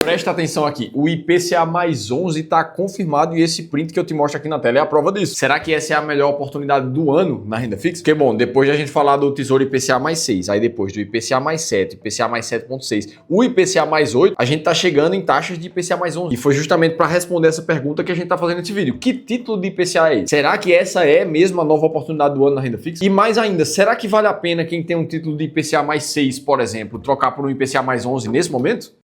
Presta atenção aqui, o IPCA mais 11 está confirmado e esse print que eu te mostro aqui na tela é a prova disso. Será que essa é a melhor oportunidade do ano na renda fixa? Porque, bom, depois de a gente falar do Tesouro IPCA mais 6, aí depois do IPCA mais 7, IPCA mais 7,6, o IPCA mais 8, a gente tá chegando em taxas de IPCA mais 11. E foi justamente para responder essa pergunta que a gente tá fazendo esse vídeo. Que título de IPCA é esse? Será que essa é mesmo a nova oportunidade do ano na renda fixa? E mais ainda, será que vale a pena quem tem um título de IPCA mais 6, por exemplo, trocar por um IPCA mais 11 nesse momento?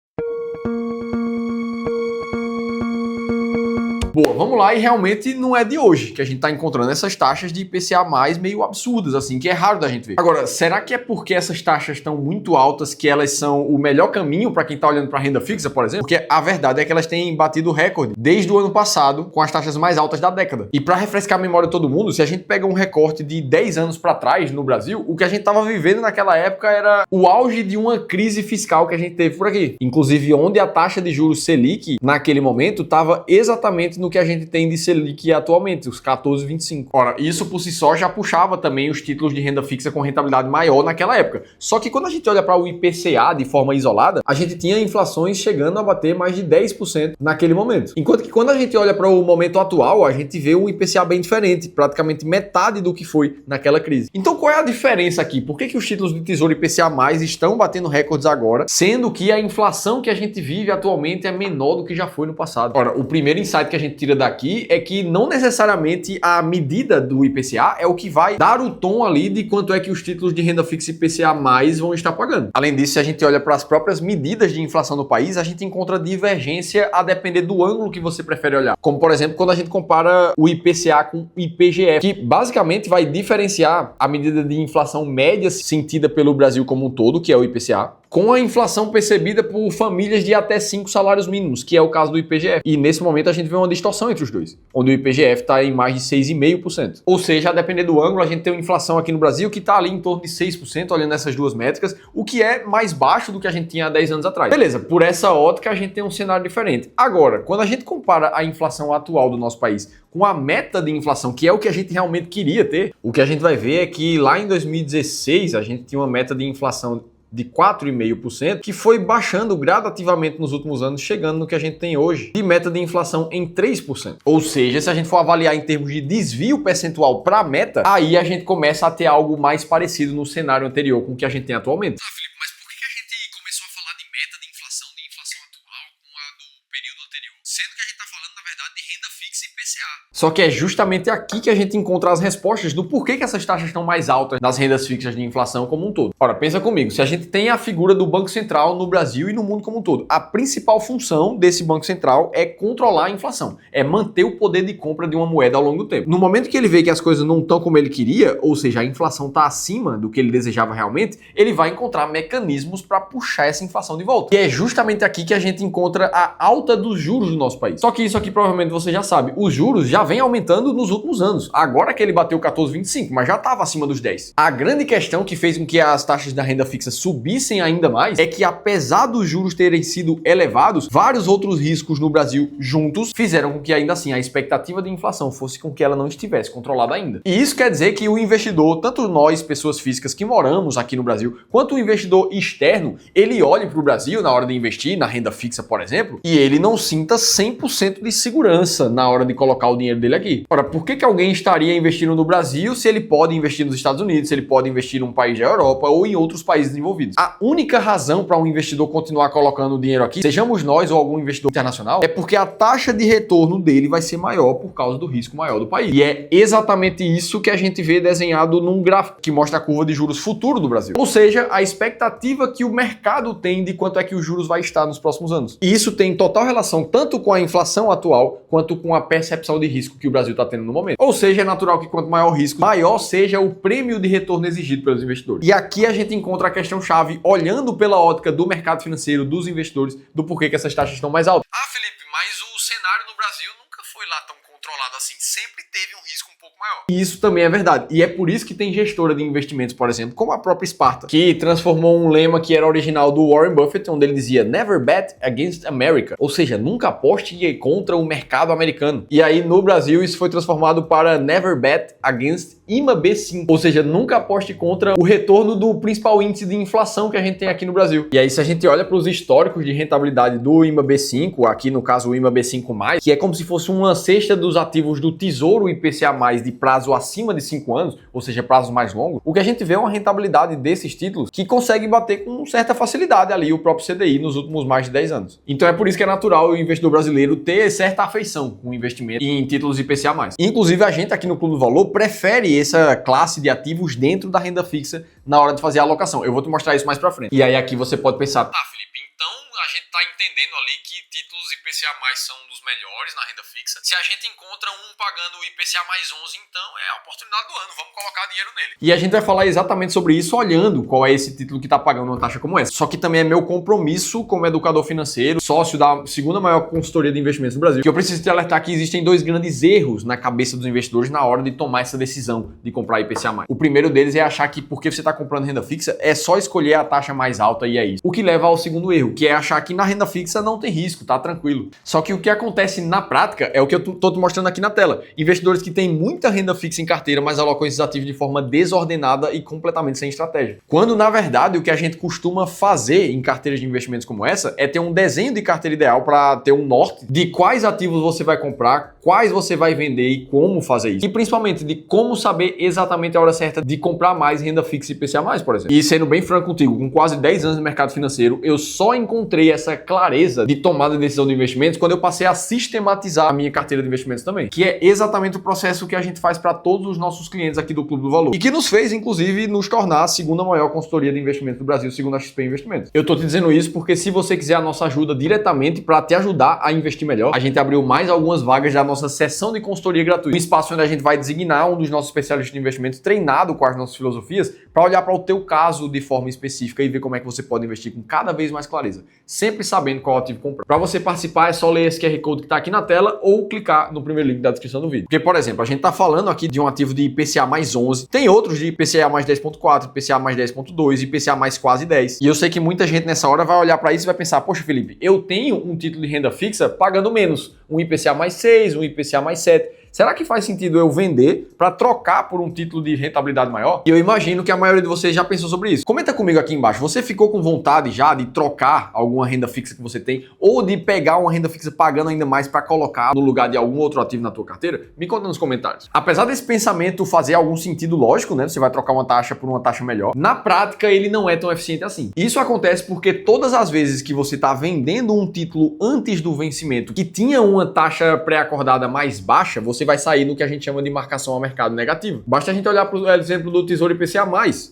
Boa, vamos lá, e realmente não é de hoje que a gente está encontrando essas taxas de IPCA mais meio absurdas, assim, que é raro da gente ver. Agora, será que é porque essas taxas estão muito altas que elas são o melhor caminho para quem está olhando para renda fixa, por exemplo? Porque a verdade é que elas têm batido recorde desde o ano passado com as taxas mais altas da década. E para refrescar a memória de todo mundo, se a gente pega um recorte de 10 anos para trás no Brasil, o que a gente estava vivendo naquela época era o auge de uma crise fiscal que a gente teve por aqui. Inclusive, onde a taxa de juros Selic, naquele momento, estava exatamente no que a gente tem de Selic atualmente, os 14,25. Ora, isso por si só já puxava também os títulos de renda fixa com rentabilidade maior naquela época. Só que quando a gente olha para o IPCA de forma isolada, a gente tinha inflações chegando a bater mais de 10% naquele momento. Enquanto que quando a gente olha para o momento atual, a gente vê um IPCA bem diferente, praticamente metade do que foi naquela crise. Então qual é a diferença aqui? Por que os títulos de Tesouro IPCA+, estão batendo recordes agora, sendo que a inflação que a gente vive atualmente é menor do que já foi no passado? Ora, o primeiro insight que a gente tira daqui é que não necessariamente a medida do IPCA é o que vai dar o tom ali de quanto é que os títulos de renda fixa IPCA+ vão estar pagando. Além disso, se a gente olha para as próprias medidas de inflação do país, a gente encontra divergência a depender do ângulo que você prefere olhar. Como, por exemplo, quando a gente compara o IPCA com o IPGF, que basicamente vai diferenciar a medida de inflação média sentida pelo Brasil como um todo, que é o IPCA, com a inflação percebida por famílias de até 5 salários mínimos, que é o caso do IPGF. E nesse momento a gente vê uma distorção entre os dois, onde o IPGF está em mais de 6,5%. Ou seja, a depender do ângulo, a gente tem uma inflação aqui no Brasil que está ali em torno de 6%, olhando essas duas métricas, o que é mais baixo do que a gente tinha há 10 anos atrás. Beleza, por essa ótica a gente tem um cenário diferente. Agora, quando a gente compara a inflação atual do nosso país com a meta de inflação, que é o que a gente realmente queria ter, o que a gente vai ver é que lá em 2016 a gente tinha uma meta de inflação de 4,5%, que foi baixando gradativamente nos últimos anos, chegando no que a gente tem hoje, de meta de inflação em 3%. Ou seja, se a gente for avaliar em termos de desvio percentual para a meta, aí a gente começa a ter algo mais parecido no cenário anterior com o que a gente tem atualmente. Felipe, mas por que a gente começou a falar de meta de inflação atual com a do período anterior? Sendo que a gente está falando, na verdade, de renda fixa e IPCA. Só que é justamente aqui que a gente encontra as respostas do porquê que essas taxas estão mais altas nas rendas fixas de inflação como um todo. Ora, pensa comigo, se a gente tem a figura do Banco Central no Brasil e no mundo como um todo, a principal função desse Banco Central é controlar a inflação, é manter o poder de compra de uma moeda ao longo do tempo. No momento que ele vê que as coisas não estão como ele queria, ou seja, a inflação está acima do que ele desejava realmente, ele vai encontrar mecanismos para puxar essa inflação de volta. E é justamente aqui que a gente encontra a alta dos juros do nosso país. Só que isso aqui provavelmente você já sabe, os juros já vem aumentando nos últimos anos. Agora que ele bateu 14,25, mas já estava acima dos 10. A grande questão que fez com que as taxas da renda fixa subissem ainda mais é que, apesar dos juros terem sido elevados, vários outros riscos no Brasil juntos fizeram com que ainda assim a expectativa de inflação fosse com que ela não estivesse controlada ainda. E isso quer dizer que o investidor, tanto nós, pessoas físicas que moramos aqui no Brasil, quanto o investidor externo, ele olhe para o Brasil na hora de investir na renda fixa, por exemplo, e ele não sinta 100% de segurança na hora de colocar o dinheiro dele aqui. Ora, por que alguém estaria investindo no Brasil se ele pode investir nos Estados Unidos, se ele pode investir num país da Europa ou em outros países desenvolvidos? A única razão para um investidor continuar colocando o dinheiro aqui, sejamos nós ou algum investidor internacional, é porque a taxa de retorno dele vai ser maior por causa do risco maior do país. E é exatamente isso que a gente vê desenhado num gráfico que mostra a curva de juros futuro do Brasil. Ou seja, a expectativa que o mercado tem de quanto é que os juros vai estar nos próximos anos. E isso tem total relação tanto com a inflação atual quanto com a percepção de risco que o Brasil está tendo no momento. Ou seja, é natural que quanto maior o risco, maior seja o prêmio de retorno exigido pelos investidores. E aqui a gente encontra a questão-chave, olhando pela ótica do mercado financeiro, dos investidores, do porquê que essas taxas estão mais altas. Ah, Felipe, mas o cenário no Brasil nunca foi lá tão controlado assim. Sempre teve um risco um pouco maior. E isso também é verdade. E é por isso que tem gestora de investimentos, por exemplo, como a própria Sparta, que transformou um lema que era original do Warren Buffett, onde ele dizia Never bet against America. Ou seja, nunca aposte contra o mercado americano. E aí no Brasil isso foi transformado para Never bet against IMAB5, ou seja, nunca aposte contra o retorno do principal índice de inflação que a gente tem aqui no Brasil. E aí, se a gente olha para os históricos de rentabilidade do IMAB5, aqui no caso o IMAB5+, que é como se fosse uma cesta dos ativos do Tesouro IPCA+, de prazo acima de 5 anos, ou seja, prazos mais longos, o que a gente vê é uma rentabilidade desses títulos que consegue bater com certa facilidade ali o próprio CDI nos últimos mais de 10 anos. Então é por isso que é natural o investidor brasileiro ter certa afeição com o investimento em títulos IPCA+. Inclusive, a gente aqui no Clube do Valor prefere essa classe de ativos dentro da renda fixa na hora de fazer a alocação. Eu vou te mostrar isso mais pra frente. E aí aqui você pode pensar, Tá, Felipe, então a gente tá entendendo ali que títulos IPCA+, são dos melhores na renda fixa. Se a gente encontra um pagando o IPCA mais 11, então é a oportunidade do ano, vamos colocar dinheiro nele. e a gente vai falar exatamente sobre isso olhando qual é esse título que está pagando uma taxa como essa. Só que também é meu compromisso como educador financeiro, sócio da segunda maior consultoria de investimentos do Brasil, que eu preciso te alertar que existem dois grandes erros na cabeça dos investidores na hora de tomar essa decisão de comprar IPCA+. O primeiro deles é achar que porque você está comprando renda fixa, é só escolher a taxa mais alta e é isso. O que leva ao segundo erro, que é achar que na renda fixa não tem risco, tá tranquilo. Só que o que acontece na prática é o que eu tô te mostrando aqui na tela. Investidores que têm muita renda fixa em carteira, mas alocam esses ativos de forma desordenada e completamente sem estratégia. Quando, na verdade, o que a gente costuma fazer em carteiras de investimentos como essa é ter um desenho de carteira ideal para ter um norte de quais ativos você vai comprar, quais você vai vender e como fazer isso. E principalmente de como saber exatamente a hora certa de comprar mais renda fixa e IPCA+, por exemplo. E sendo bem franco contigo, com quase 10 anos no mercado financeiro, eu só encontrei essa clareza de tomada de decisão de investimentos quando eu passei a sistematizar a minha carteira de investimentos também, que é exatamente o processo que a gente faz para todos os nossos clientes aqui do Clube do Valor e que nos fez, inclusive, nos tornar a segunda maior consultoria de investimentos do Brasil, segundo a XP Investimentos. Eu tô te dizendo isso porque se você quiser a nossa ajuda diretamente para te ajudar a investir melhor, a gente abriu mais algumas vagas da nossa sessão de consultoria gratuita, um espaço onde a gente vai designar um dos nossos especialistas de investimentos treinado com as nossas filosofias para olhar para o teu caso de forma específica e ver como é que você pode investir com cada vez mais clareza, sempre sabendo qual ativo comprar. Para você participar é só ler esse QR Code que está aqui na tela ou clicar no primeiro link da descrição do vídeo. Porque, por exemplo, a gente está falando aqui de um ativo de IPCA mais 11, tem outros de IPCA mais 10.4, IPCA mais 10.2, IPCA mais quase 10. E eu sei que muita gente nessa hora vai olhar para isso e vai pensar, poxa, Felipe, eu tenho um título de renda fixa pagando menos, um IPCA mais 6, um IPCA mais 7. Será que faz sentido eu vender para trocar por um título de rentabilidade maior? E eu imagino que a maioria de vocês já pensou sobre isso. Comenta comigo aqui embaixo, você ficou com vontade já de trocar alguma renda fixa que você tem ou de pegar uma renda fixa pagando ainda mais para colocar no lugar de algum outro ativo na tua carteira? Me conta nos comentários. Apesar desse pensamento fazer algum sentido lógico, né? Você vai trocar uma taxa por uma taxa melhor. Na prática, ele não é tão eficiente assim. Isso acontece porque todas as vezes que você está vendendo um título antes do vencimento que tinha uma taxa pré-acordada mais baixa, você vai sair no que a gente chama de marcação ao mercado negativo. Basta a gente olhar para o exemplo do Tesouro IPCA+,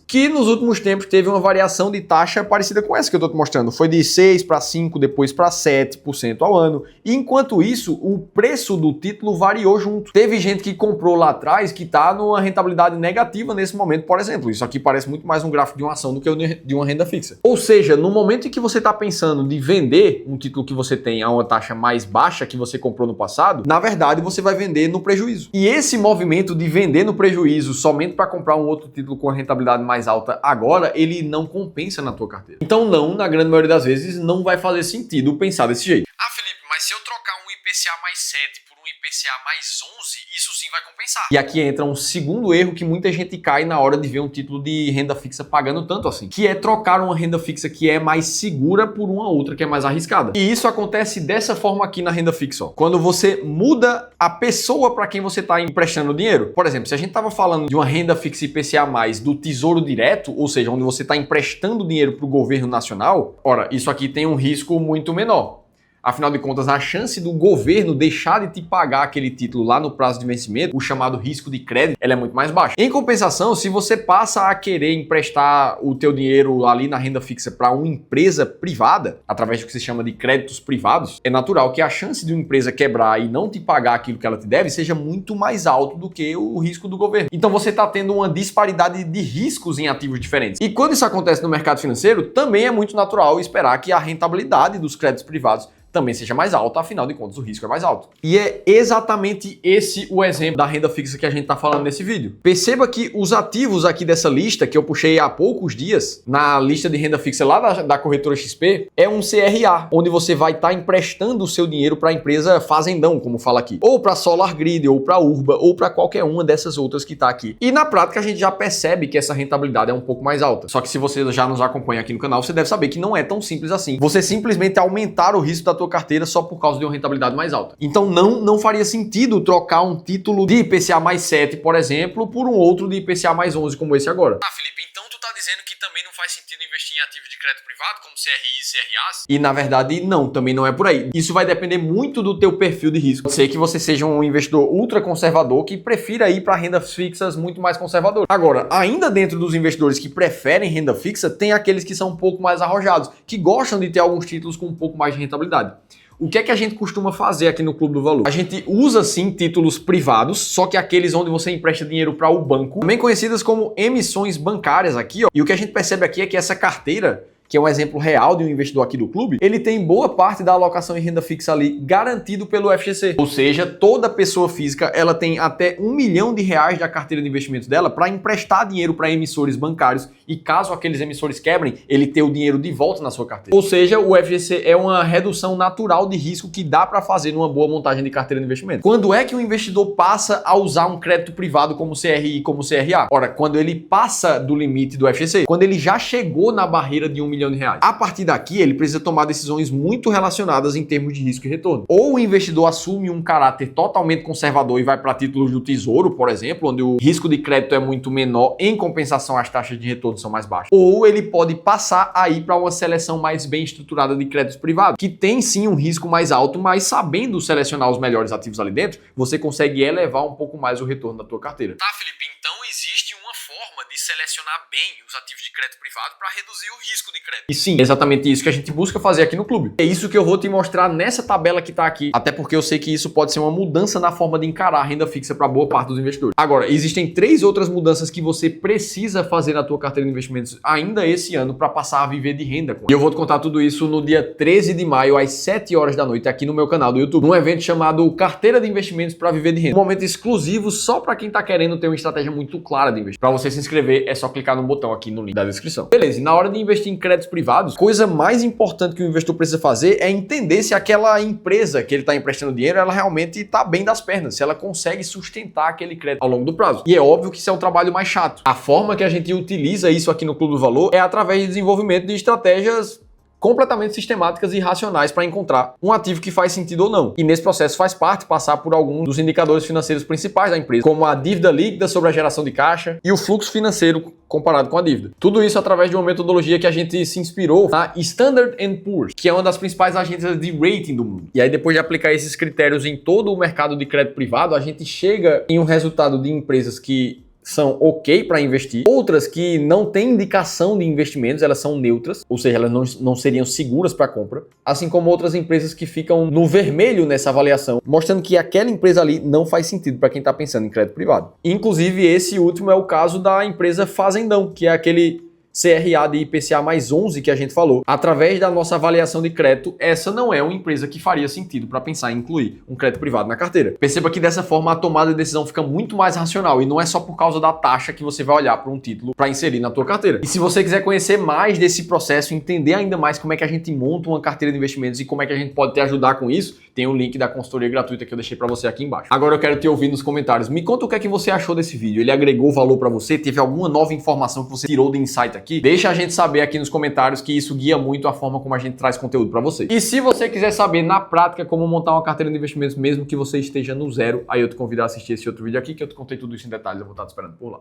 que nos últimos tempos teve uma variação de taxa parecida com essa que eu estou te mostrando. Foi de 6 para 5, depois para 7% ao ano. E enquanto isso, o preço do título variou junto. Teve gente que comprou lá atrás que está numa rentabilidade negativa nesse momento, por exemplo. Isso aqui parece muito mais um gráfico de uma ação do que de uma renda fixa. Ou seja, no momento em que você está pensando de vender um título que você tem a uma taxa mais baixa que você comprou no passado, na verdade você vai vender no prejuízo. E esse movimento de vender no prejuízo somente para comprar um outro título com a rentabilidade mais alta agora, ele não compensa na tua carteira. Então não, na grande maioria das vezes, não vai fazer sentido pensar desse jeito. Ah, Felipe, mas se eu trocar um IPCA mais 7 por um IPCA mais 11, isso sim vai compensar. E aqui entra um segundo erro que muita gente cai na hora de ver um título de renda fixa pagando tanto assim, que é trocar uma renda fixa que é mais segura por uma outra que é mais arriscada. E isso acontece dessa forma aqui na renda fixa, ó. Quando você muda a pessoa para quem você está emprestando dinheiro. Por exemplo, se a gente estava falando de uma renda fixa IPCA+, do Tesouro Direto, ou seja, onde você está emprestando dinheiro para o governo nacional, ora, isso aqui tem um risco muito menor. Afinal de contas, a chance do governo deixar de te pagar aquele título lá no prazo de vencimento, o chamado risco de crédito, ela é muito mais baixa. Em compensação, se você passa a querer emprestar o teu dinheiro ali na renda fixa para uma empresa privada, através do que se chama de créditos privados, é natural que a chance de uma empresa quebrar e não te pagar aquilo que ela te deve seja muito mais alto do que o risco do governo. Então você está tendo uma disparidade de riscos em ativos diferentes. E quando isso acontece no mercado financeiro, também é muito natural esperar que a rentabilidade dos créditos privados também seja mais alta, afinal de contas o risco é mais alto. E é exatamente esse o exemplo da renda fixa que a gente está falando nesse vídeo. Perceba que os ativos aqui dessa lista, que eu puxei há poucos dias, na lista de renda fixa lá da corretora XP, é um CRA, onde você vai estar emprestando o seu dinheiro para a empresa fazendão, como fala aqui, ou para Solar Grid, ou para Urba, ou para qualquer uma dessas outras que está aqui. E na prática a gente já percebe que essa rentabilidade é um pouco mais alta. Só que se você já nos acompanha aqui no canal, você deve saber que não é tão simples assim. Você simplesmente aumentar o risco da tua carteira só por causa de uma rentabilidade mais alta. Então não faria sentido trocar um título de IPCA mais 7, por exemplo, por um outro de IPCA mais 11 como esse agora. Ah, Felipe, então tu tá dizendo que também não faz sentido investir em ativos de crédito privado, como CRI e CRAs? E na verdade não, também não é por aí. Isso vai depender muito do teu perfil de risco. Pode ser que você seja um investidor ultra conservador que prefira ir para rendas fixas muito mais conservadoras. Agora, ainda dentro dos investidores que preferem renda fixa, tem aqueles que são um pouco mais arrojados, que gostam de ter alguns títulos com um pouco mais de rentabilidade. O que é que a gente costuma fazer aqui no Clube do Valor? A gente usa sim títulos privados, só que aqueles onde você empresta dinheiro para o banco, também conhecidas como emissões bancárias aqui, ó. E o que a gente percebe aqui é que essa carteira, que é um exemplo real de um investidor aqui do clube, ele tem boa parte da alocação em renda fixa ali garantido pelo FGC. Ou seja, toda pessoa física, ela tem até R$1 milhão da carteira de investimentos dela para emprestar dinheiro para emissores bancários e caso aqueles emissores quebrem, ele ter o dinheiro de volta na sua carteira. Ou seja, o FGC é uma redução natural de risco que dá para fazer numa boa montagem de carteira de investimento. Quando é que o investidor passa a usar um crédito privado como CRI e como CRA? Ora, quando ele passa do limite do FGC, quando ele já chegou na barreira de R$1 milhão. A partir daqui, ele precisa tomar decisões muito relacionadas em termos de risco e retorno. Ou o investidor assume um caráter totalmente conservador e vai para títulos do Tesouro, por exemplo, onde o risco de crédito é muito menor, em compensação as taxas de retorno são mais baixas. Ou ele pode passar a ir para uma seleção mais bem estruturada de créditos privados, que tem sim um risco mais alto, mas sabendo selecionar os melhores ativos ali dentro, você consegue elevar um pouco mais o retorno da tua carteira. Tá, Felipe, então existe uma forma de selecionar bem os ativos de crédito privado para reduzir o risco de crédito. E sim, é exatamente isso que a gente busca fazer aqui no clube. É isso que eu vou te mostrar nessa tabela que tá aqui, até porque eu sei que isso pode ser uma mudança na forma de encarar a renda fixa para boa parte dos investidores. Agora, existem 3 outras mudanças que você precisa fazer na tua carteira de investimentos ainda esse ano para passar a viver de renda com ela. E eu vou te contar tudo isso no dia 13 de maio, às 7 horas da noite, aqui no meu canal do YouTube, num evento chamado Carteira de Investimentos para Viver de Renda. Um momento exclusivo só para quem tá querendo ter uma estratégia muito clara de investir. Para você se inscrever, é só clicar no botão aqui no link da descrição. Beleza, e na hora de investir em créditos privados, coisa mais importante que o investidor precisa fazer é entender se aquela empresa que ele está emprestando dinheiro, ela realmente está bem das pernas, se ela consegue sustentar aquele crédito ao longo do prazo. E é óbvio que isso é um trabalho mais chato. A forma que a gente utiliza isso aqui no Clube do Valor é através de desenvolvimento de estratégias completamente sistemáticas e racionais para encontrar um ativo que faz sentido ou não. E nesse processo faz parte passar por algum dos indicadores financeiros principais da empresa, como a dívida líquida sobre a geração de caixa e o fluxo financeiro comparado com a dívida. Tudo isso através de uma metodologia que a gente se inspirou na Standard & Poor's, que é uma das principais agências de rating do mundo. E aí depois de aplicar esses critérios em todo o mercado de crédito privado, a gente chega em um resultado de empresas que são ok para investir, outras que não têm indicação de investimentos, elas são neutras, ou seja, elas não seriam seguras para compra, assim como outras empresas que ficam no vermelho nessa avaliação, mostrando que aquela empresa ali não faz sentido para quem está pensando em crédito privado. Inclusive, esse último é o caso da empresa Fazendão, que é aquele CRA de IPCA mais 11 que a gente falou. Através da nossa avaliação de crédito, essa não é uma empresa que faria sentido para pensar em incluir um crédito privado na carteira. Perceba que dessa forma a tomada de decisão fica muito mais racional e não é só por causa da taxa que você vai olhar para um título para inserir na tua carteira. E se você quiser conhecer mais desse processo, entender ainda mais como é que a gente monta uma carteira de investimentos e como é que a gente pode te ajudar com isso, tem o link da consultoria gratuita que eu deixei para você aqui embaixo. Agora eu quero te ouvir nos comentários. Me conta o que é que você achou desse vídeo. Ele agregou valor para você? Teve alguma nova informação que você tirou de insight aqui? Deixa a gente saber aqui nos comentários, que isso guia muito a forma como a gente traz conteúdo para você. E se você quiser saber na prática como montar uma carteira de investimentos mesmo que você esteja no zero, aí eu te convido a assistir esse outro vídeo aqui que eu te contei tudo isso em detalhes. Eu vou estar te esperando por lá.